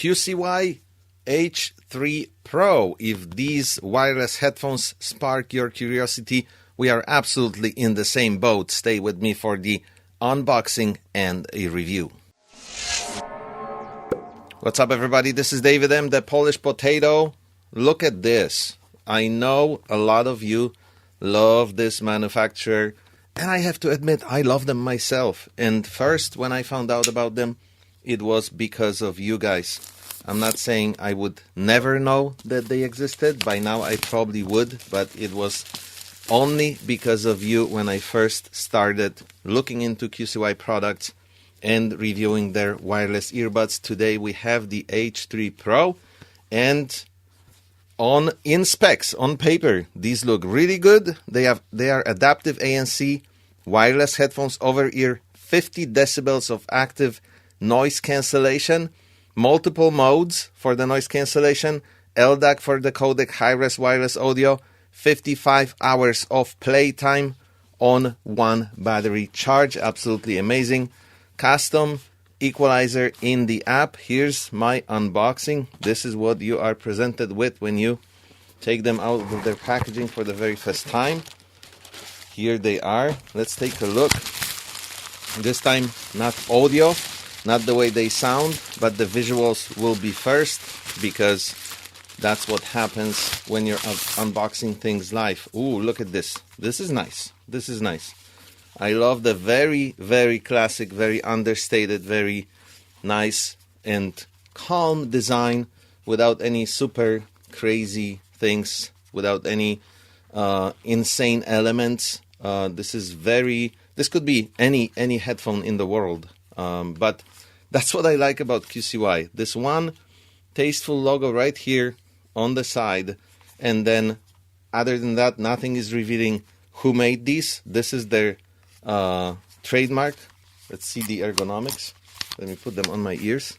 QCY H3 Pro. If these wireless headphones spark your curiosity, we are absolutely in the same boat. Stay with me for the unboxing and a review. What's up, everybody? This is David M., the Polish Potato. Look at this. I know a lot of you love this manufacturer, and I have to admit, I love them myself. And first, when I found out about them, it was because of you guys. I'm not saying I would never know that they existed. By now, I probably would, but it was only because of you when I first started looking into QCY products and reviewing their wireless earbuds. Today, we have the H3 Pro, and in specs, on paper, these look really good. They are adaptive ANC wireless headphones, over-ear, 50 decibels of active noise cancellation, multiple modes for the noise cancellation, LDAC for the codec, high-res wireless audio, 55 hours of playtime on one battery charge. Absolutely amazing. Custom equalizer in the app. Here's my unboxing. This is what you are presented with when you take them out of their packaging for the very first time. Here they are. Let's take a look. This time, not audio, not the way they sound, but the visuals will be first, because that's what happens when you're unboxing things live. Ooh, look at this. This is nice. This is nice. I love the very, very classic, very understated, very nice and calm design without any super crazy things, without any insane elements. This could be any headphone in the world. But that's what I like about QCY. This one tasteful logo right here on the side. And then other than that, nothing is revealing who made these. This is their trademark. Let's see the ergonomics. Let me put them on my ears.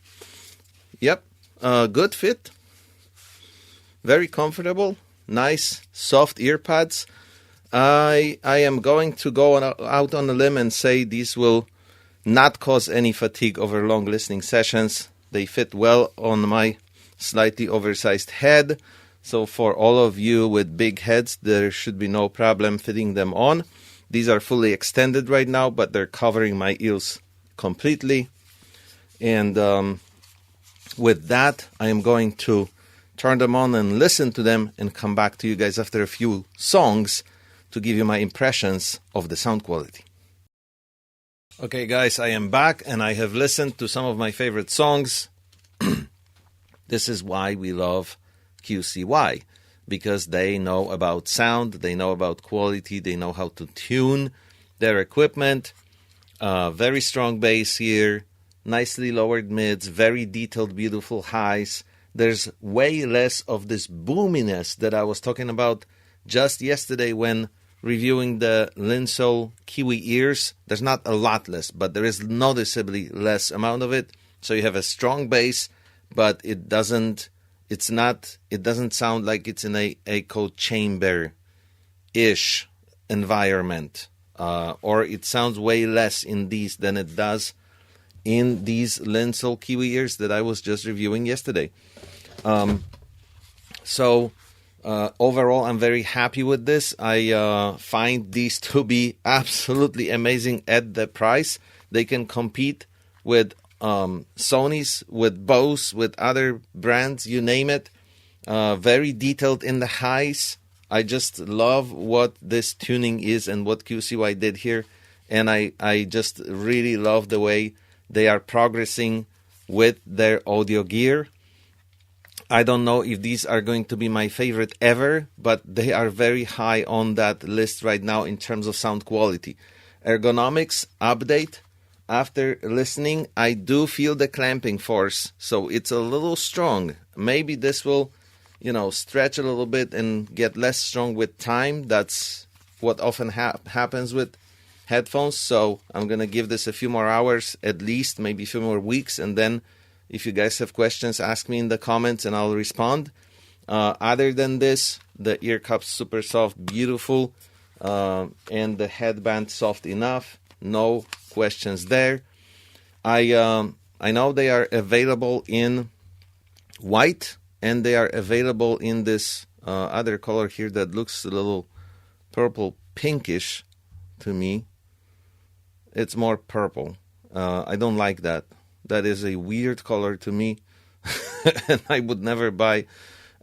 Yep, good fit. Very comfortable. Nice, soft earpads. I am going to go out on a limb and say these will not cause any fatigue over long listening sessions. They fit well on my slightly oversized head. So for all of you with big heads, there should be no problem fitting them on. These are fully extended right now, but they're covering my ears completely. And with that, I am going to turn them on and listen to them and come back to you guys after a few songs to give you my impressions of the sound quality. Okay, guys, I am back, and I have listened to some of my favorite songs. This is why we love QCY, because they know about sound, they know about quality, they know how to tune their equipment. Very strong bass here, nicely lowered mids, very detailed, beautiful highs. There's way less of this boominess that I was talking about just yesterday when reviewing the Linsol Kiwi ears. There's not a lot less, but there is noticeably less amount of it. So you have a strong bass, but it doesn't sound like it's in a echo chamber-ish environment. Or it sounds way less in these than it does in these Linsol Kiwi ears that I was just reviewing yesterday. Overall, I'm very happy with this. I find these to be absolutely amazing at the price. They can compete with Sony's, with Bose, with other brands, you name it. Very detailed in the highs. I just love what this tuning is and what QCY did here. And I just really love the way they are progressing with their audio gear. I don't know if these are going to be my favorite ever, but they are very high on that list right now in terms of sound quality. Ergonomics update. After listening, I do feel the clamping force, so it's a little strong. Maybe this will, stretch a little bit and get less strong with time. That's what often happens with headphones. So I'm going to give this a few more hours, at least, maybe a few more weeks, and then if you guys have questions, ask me in the comments and I'll respond. Other than this, the ear cups super soft, beautiful, and the headband soft enough. No questions there. I know they are available in white, and they are available in this other color here that looks a little purple pinkish to me. It's more purple. I don't like that. That is a weird color to me. And I would never buy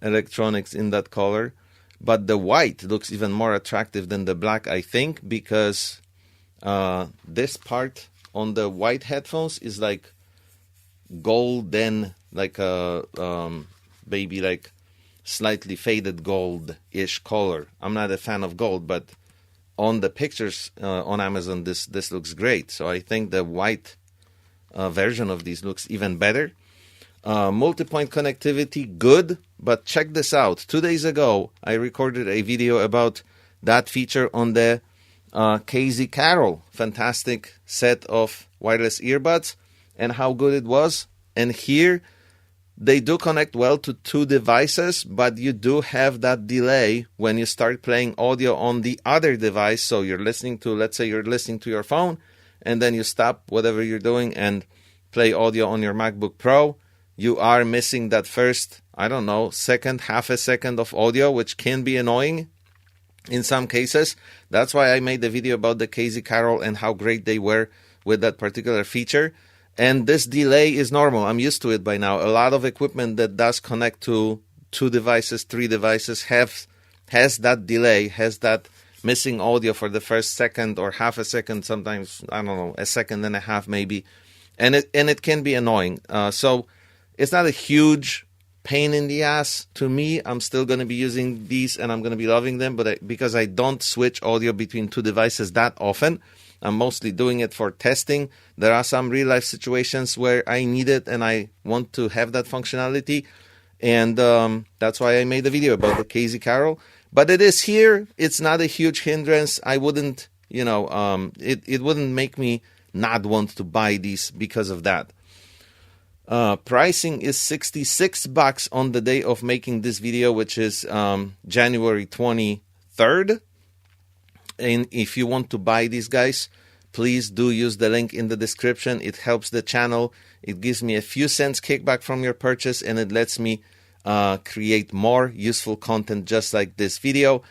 electronics in that color. But the white looks even more attractive than the black, I think, because this part on the white headphones is like golden, like a maybe like slightly faded gold-ish color. I'm not a fan of gold, but on the pictures on Amazon, this looks great. So I think the white version of these looks even better. Multi-point connectivity, good, but check this out. 2 days ago, I recorded a video about that feature on the QCY Carol. Fantastic set of wireless earbuds and how good it was. And here, they do connect well to 2 devices, but you do have that delay when you start playing audio on the other device. So you're listening to, let's say you're listening to your phone, and then you stop whatever you're doing and play audio on your MacBook Pro. You are missing that first, I don't know, second, half a second of audio, which can be annoying in some cases. That's why I made the video about the QCY Carol and how great they were with that particular feature. And this delay is normal. I'm used to it by now. A lot of equipment that does connect to 2 devices, 3 devices has that delay, has that missing audio for the first second or half a second, sometimes, I don't know, a second and a half maybe. And it can be annoying. So it's not a huge pain in the ass to me. I'm still going to be using these and I'm going to be loving them, but because I don't switch audio between 2 devices that often, I'm mostly doing it for testing. There are some real-life situations where I need it and I want to have that functionality. And that's why I made the video about the QCY Carol. But it is here. It's not a huge hindrance. I wouldn't, it wouldn't make me not want to buy these because of that. Pricing is $66 on the day of making this video, which is January 23rd. And if you want to buy these guys, please do use the link in the description. It helps the channel. It gives me a few cents kickback from your purchase, and it lets me create more useful content just like this video.